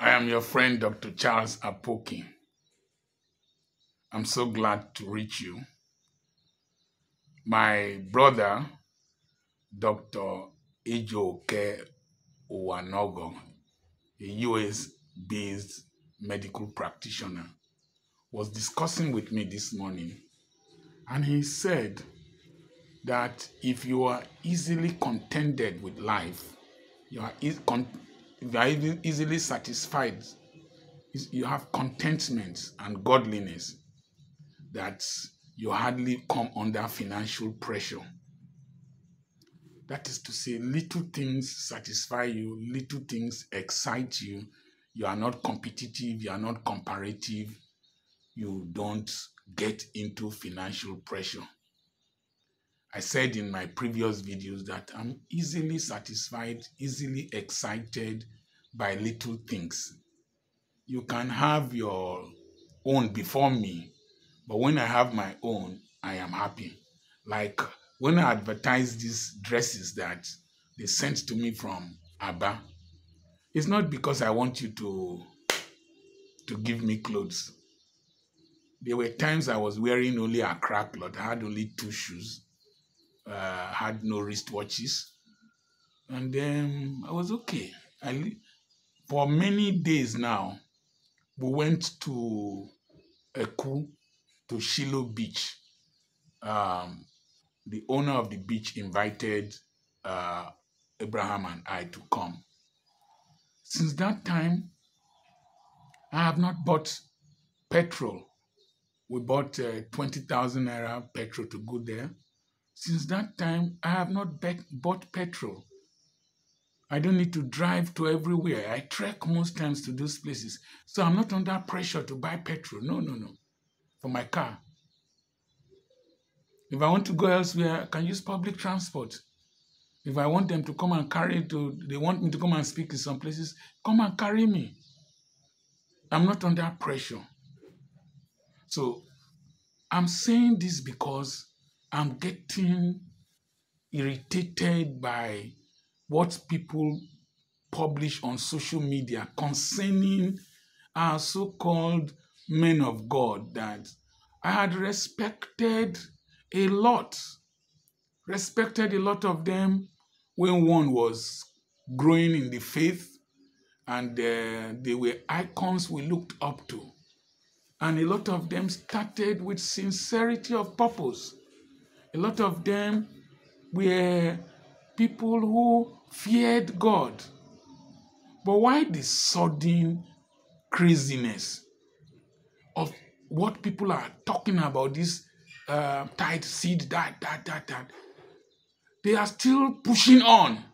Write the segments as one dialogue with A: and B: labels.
A: I am your friend, Dr. Charles Apoki. I'm so glad to reach you. My brother, Dr. Ejoke Owanogo, a US-based medical practitioner, was discussing with me this morning, and he said that if you are easily contented with life, you are even easily satisfied, you have contentment and godliness, that you hardly come under financial pressure. That is to say, little things satisfy you, little things excite you. You are not competitive, you are not comparative, you don't get into financial pressure. I said in my previous videos that I'm easily satisfied, easily excited by little things. You can have your own before me, but when I have my own, I am happy. Like when I advertise these dresses that they sent to me from Abba, it's not because I want you to give me clothes. There were times I was wearing only a crack lot. I had only 2 shoes, had no wristwatches, and then I was okay. For many days now, we went to Eku, to Shiloh Beach. The owner of the beach invited Abraham and I to come. Since that time, I have not bought petrol. We bought 20,000 naira petrol to go there. Since that time, I have not bought petrol. I don't need to drive to everywhere. I trek most times to those places. So I'm not under pressure to buy petrol. No. For my car. If I want to go elsewhere, I can use public transport. If I want them to come and they want me to come and speak in some places, come and carry me. I'm not under pressure. So I'm saying this because I'm getting irritated by what people publish on social media concerning our so-called men of God that I had respected a lot of them when one was growing in the faith, and they were icons we looked up to. And a lot of them started with sincerity of purpose. A lot of them were people who feared God. But why the sudden craziness of what people are talking about, this tithe seed, that? They are still pushing on.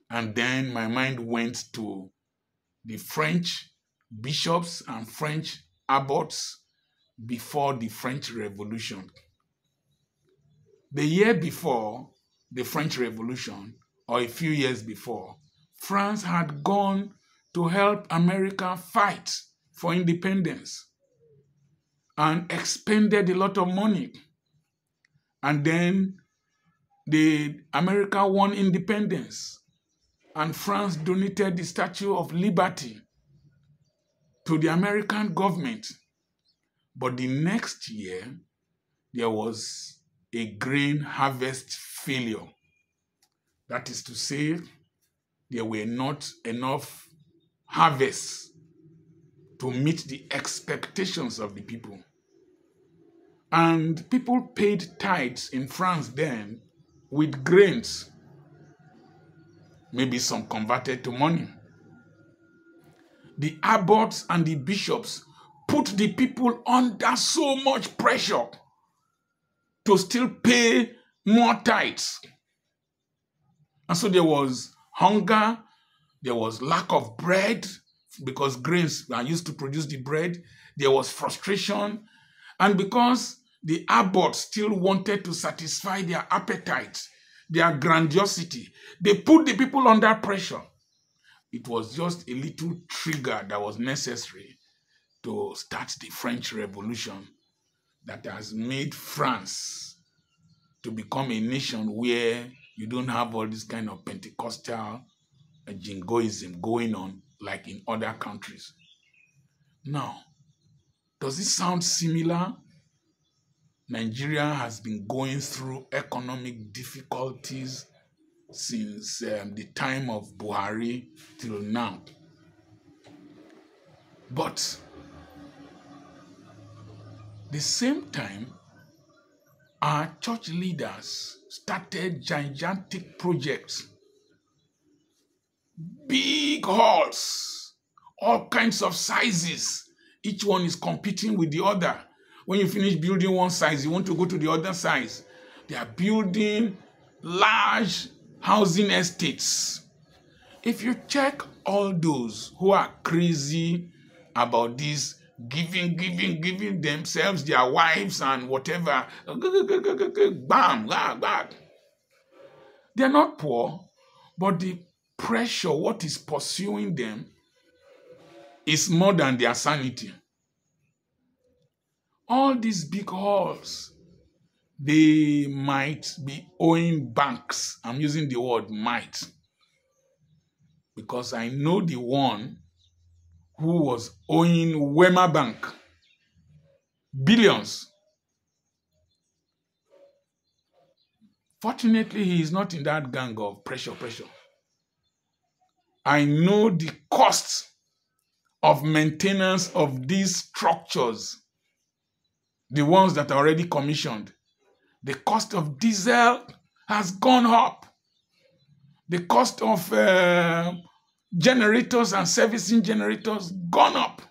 A: And then my mind went to the French bishops and French abbots before the French Revolution. The year before the French Revolution, or a few years before, France had gone to help America fight for independence and expended a lot of money. And then America won independence, and France donated the Statue of Liberty to the American government. But the next year, there was a grain harvest failure. That is to say, there were not enough harvests to meet the expectations of the people. And people paid tithes in France then with grains. Maybe some converted to money. The abbots and the bishops put the people under so much pressure to still pay more tithes. And so there was hunger, there was lack of bread, because grains are used to produce the bread. There was frustration. And because the abbots still wanted to satisfy their appetite, their grandiosity, they put the people under pressure. It was just a little trigger that was necessary to start the French Revolution that has made France to become a nation where you don't have all this kind of Pentecostal jingoism going on like in other countries. Now, does it sound similar? Nigeria has been going through economic difficulties since the time of Buhari till now. But the same time, our church leaders started gigantic projects, big halls, all kinds of sizes. Each one is competing with the other. When you finish building one size, you want to go to the other size. They are building large housing estates. If you check all those who are crazy about this, giving themselves, their wives and whatever, bam, bam. They're not poor, but the pressure, what is pursuing them, is more than their sanity. All these big halls, they might be owing banks. I'm using the word might, because I know the one who was owing Wema Bank billions. Fortunately, he is not in that gang of pressure. I know the cost of maintenance of these structures, the ones that are already commissioned. The cost of diesel has gone up. The cost of generators and servicing generators gone up.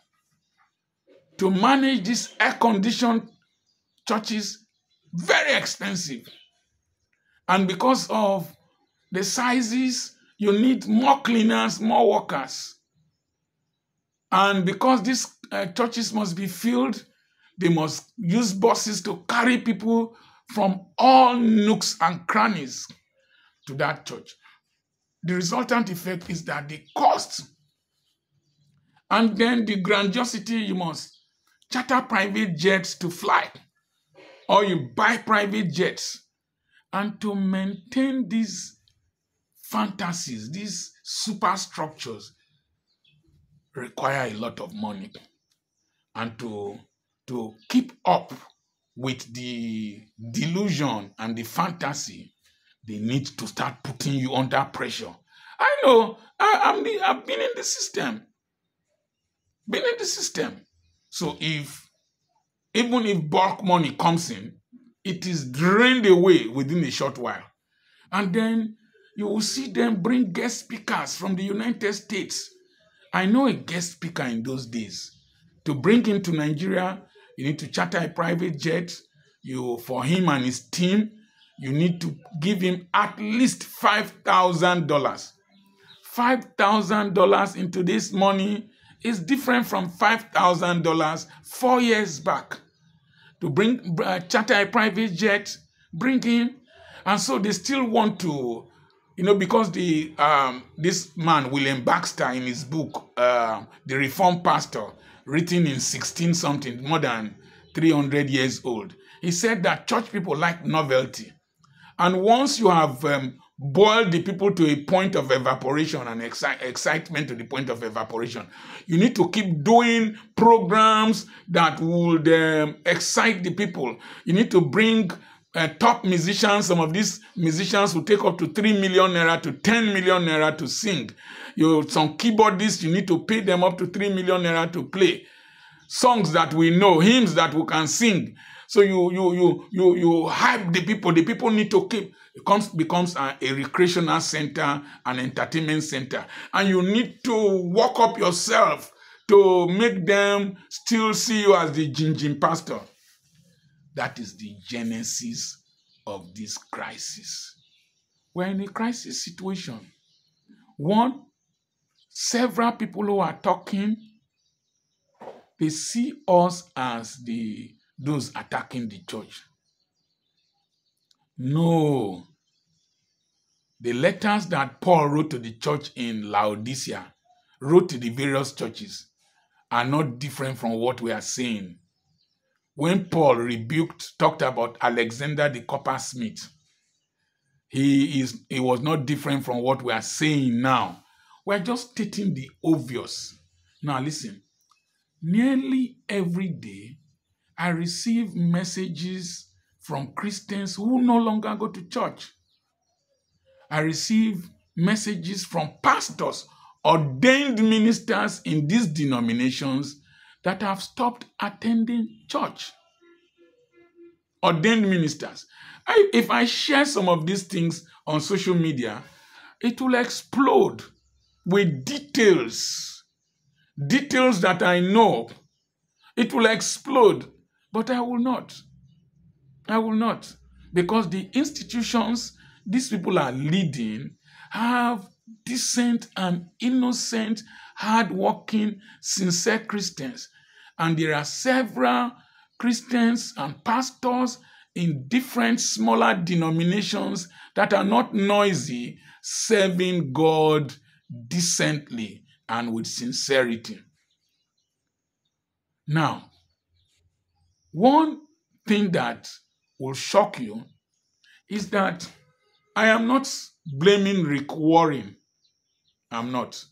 A: To manage these air-conditioned churches, very expensive. And because of the sizes, you need more cleaners, more workers. And because these churches must be filled, they must use buses to carry people from all nooks and crannies to that church. The resultant effect is that the cost and then the grandiosity, you must charter private jets to fly, or you buy private jets. And to maintain these fantasies, these superstructures, require a lot of money. And to keep up with the delusion and the fantasy, they need to start putting you under pressure. I know, I've been in the system. So even if bulk money comes in, it is drained away within a short while. And then you will see them bring guest speakers from the United States. I know a guest speaker in those days. To bring him to Nigeria, you need to charter a private jet. For him and his team, you need to give him at least $5,000. $5,000 in today's money is different from $5,000 4 years back. To charter a private jet, bring him. And so they still want to, because this man, William Baxter, in his book, The Reformed Pastor, written in 16-something, more than 300 years old, he said that church people like novelty. And once you have boiled the people to a point of evaporation and excitement to the point of evaporation, you need to keep doing programs that would excite the people. You need to bring top musicians. Some of these musicians will take up to 3 million naira to 10 million naira to sing. Some keyboardists, you need to pay them up to 3 million naira to play songs that we know, hymns that we can sing. So you hype the people. The people need to keep. It becomes a recreational center, an entertainment center, and you need to work up yourself to make them still see you as the Jinjin pastor. That is the genesis of this crisis. We're in a crisis situation. Several people who are talking, they see us as those attacking the church. No. The letters that Paul wrote to the church in Laodicea, wrote to the various churches, are not different from what we are saying. When Paul talked about Alexander the coppersmith, he was not different from what we are saying now. We're just stating the obvious. Now listen, nearly every day, I receive messages from Christians who no longer go to church. I receive messages from pastors, ordained ministers in these denominations that have stopped attending church. Ordained ministers. If I share some of these things on social media, it will explode with details that I know. It will explode, but I will not. I will not. Because the institutions these people are leading have decent and innocent, hard-working, sincere Christians. And there are several Christians and pastors in different smaller denominations that are not noisy, serving God decently and with sincerity. Now, one thing that will shock you is that I am not blaming Rick Warren. I'm not.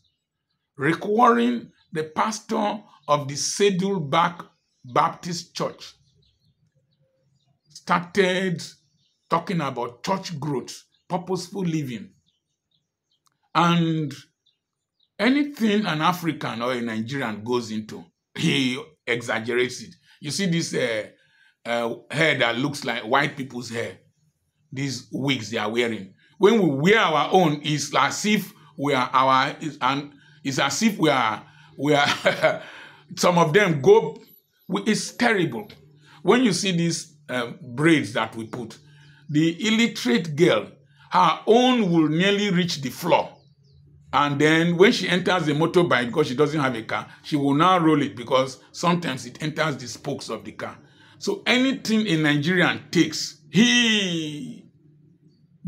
A: Rick Warren, the pastor of the Saddleback Baptist Church, started talking about church growth, purposeful living. And anything an African or a Nigerian goes into, he exaggerates it. You see this hair that looks like white people's hair, these wigs they are wearing. When we wear our own, it's as if we are it's as if we are some of them go, it's terrible. When you see these braids that we put, the illiterate girl, her own will nearly reach the floor. And then when she enters the motorbike, because she doesn't have a car, she will now roll it because sometimes it enters the spokes of the car. So anything a Nigerian takes, he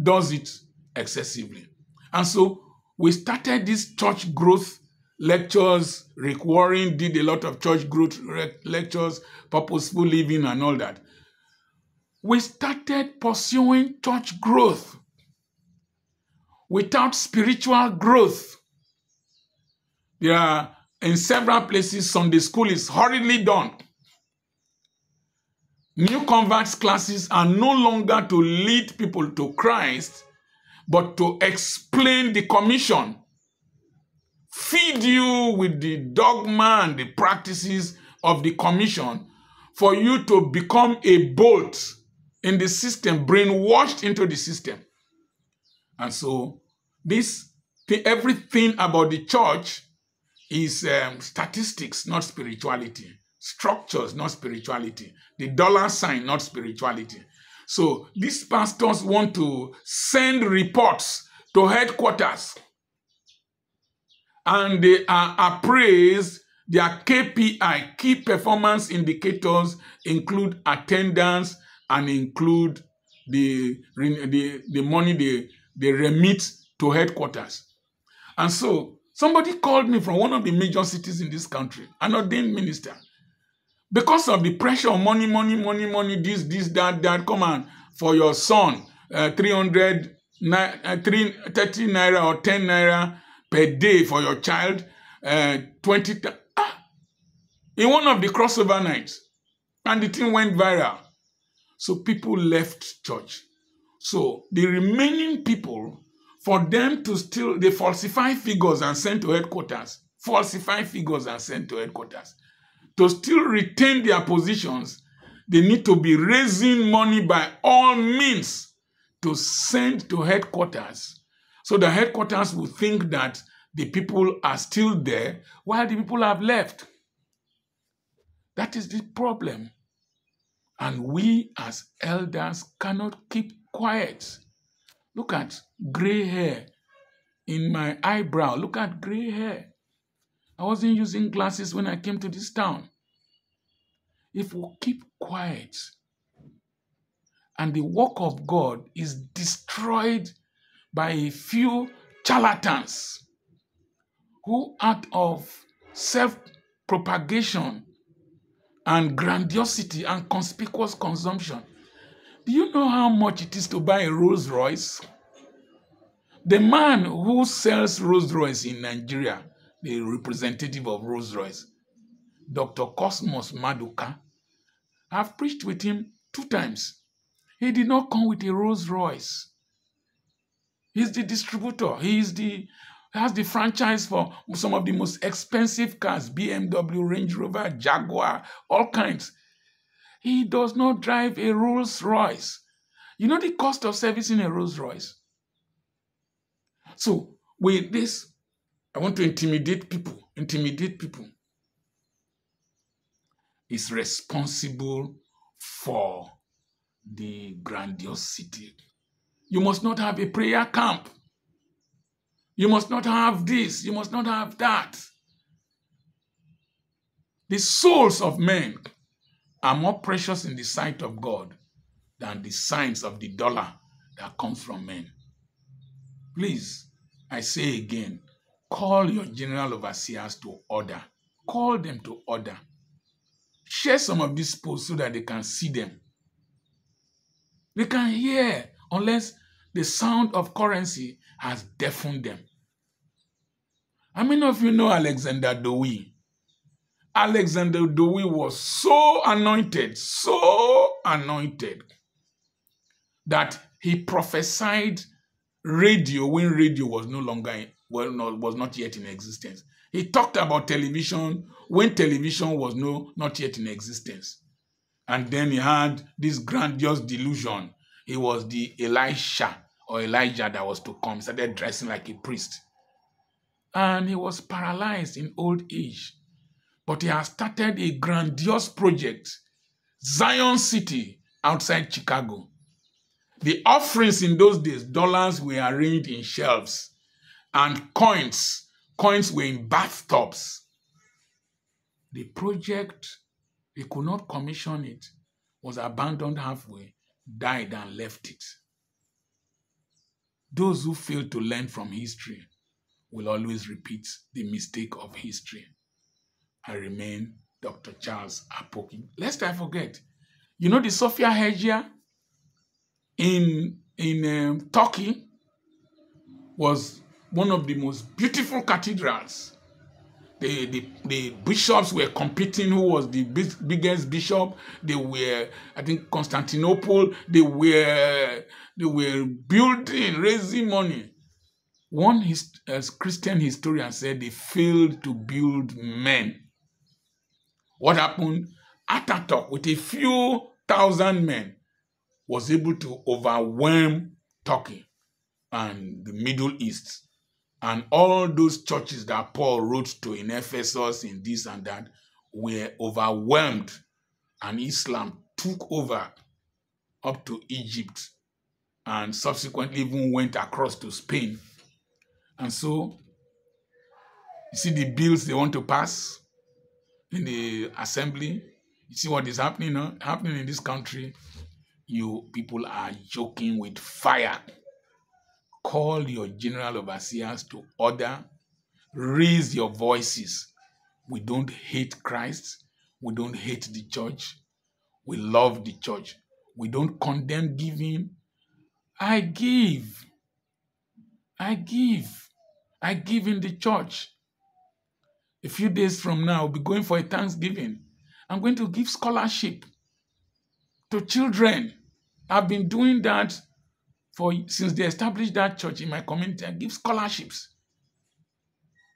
A: does it excessively. And so we started these church growth lectures. Rick Warren did a lot of church growth lectures, purposeful living and all that. We started pursuing church growth without spiritual growth. There are, in several places, Sunday school is hurriedly done. New converts classes are no longer to lead people to Christ, but to explain the commission, feed you with the dogma and the practices of the commission for you to become a bolt in the system, brainwashed into the system. And so everything about the church is statistics, not spirituality. Structures, not spirituality. The dollar sign, not spirituality. So these pastors want to send reports to headquarters, and they are appraised. Their KPI, key performance indicators, include attendance and include the money they remit to headquarters. And so somebody called me from one of the major cities in this country, an ordained minister. Because of the pressure of money, this, that, come on, for your son, 30 naira or 10 naira per day for your child, 20, in one of the crossover nights. And the thing went viral. So people left church. So the remaining people, for them to still, they falsify figures and send to headquarters. To still retain their positions, they need to be raising money by all means to send to headquarters. So the headquarters will think that the people are still there while the people have left. That is the problem. And we as elders cannot keep quiet. Look at gray hair in my eyebrow. Look at gray hair. I wasn't using glasses when I came to this town. If we keep quiet and the work of God is destroyed by a few charlatans who, out of self-propagation and grandiosity and conspicuous consumption, do you know how much it is to buy a Rolls Royce? The man who sells Rolls Royce in Nigeria, the representative of Rolls Royce, Dr. Cosmos Maduka, I've preached with him 2 times. He did not come with a Rolls Royce. He's the distributor. Has the franchise for some of the most expensive cars, BMW, Range Rover, Jaguar, all kinds. He does not drive a Rolls Royce. You know the cost of servicing a Rolls Royce? So with this, I want to intimidate people. Is responsible for the grandiosity. You must not have a prayer camp. You must not have this. You must not have that. The souls of men are more precious in the sight of God than the signs of the dollar that comes from men. Please, I say again, call your general overseers to order. Call them to order. Share some of these posts so that they can see them. They can hear unless the sound of currency has deafened them. How many of you know Alexander Dowie? Alexander Dowie was so anointed, that he prophesied radio when radio was was not yet in existence. He talked about television when television was not yet in existence. And then he had this grandiose delusion. He was the Elisha or Elijah that was to come. He started dressing like a priest. And he was paralyzed in old age. But he has started a grandiose project, Zion City, outside Chicago. The offerings in those days, dollars were arranged in shelves, and coins were in bathtubs. The project, they could not commission it, was abandoned halfway, died and left it. Those who fail to learn from history will always repeat the mistake of history. I remain Dr. Charles Apoki. Lest I forget, you know the Sophia Heggia in Turkey was one of the most beautiful cathedrals. The bishops were competing who was the biggest bishop. They were, I think, Constantinople. They were building, raising money. One Christian historian said they failed to build men. What happened? Ataturk, with a few thousand men, was able to overwhelm Turkey and the Middle East. And all those churches that Paul wrote to in Ephesus, in this and that, were overwhelmed. And Islam took over up to Egypt and subsequently even went across to Spain. And so, you see the bills they want to pass in the assembly. You see what is happening in this country. You people are joking with fire. Call your general overseers to order. Raise your voices. We don't hate Christ. We don't hate the church. We love the church. We don't condemn giving. I give. I give in the church. A few days from now, I'll be going for a Thanksgiving. I'm going to give scholarship to children. I've been doing that since they established that church in my community. I give scholarships.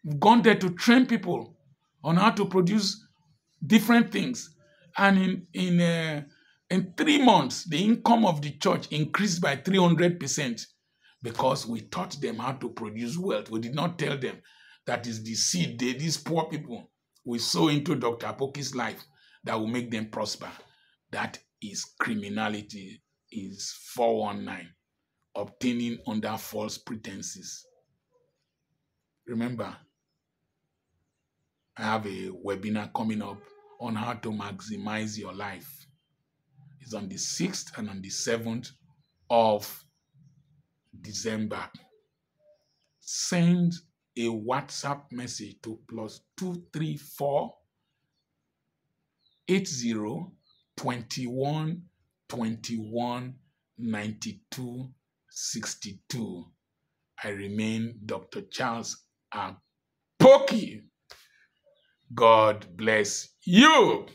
A: We've gone there to train people on how to produce different things. And in 3 months, the income of the church increased by 300% because we taught them how to produce wealth. We did not tell them that is the seed these poor people we sow into Dr. Apoki's life that will make them prosper. That is criminality, is 419, obtaining under false pretenses. Remember, I have a webinar coming up on how to maximize your life. It's on the 6th and on the 7th of December. Send a WhatsApp message to +234 80 21 21 92 62. I remain Dr. Charles Apoki. God bless you.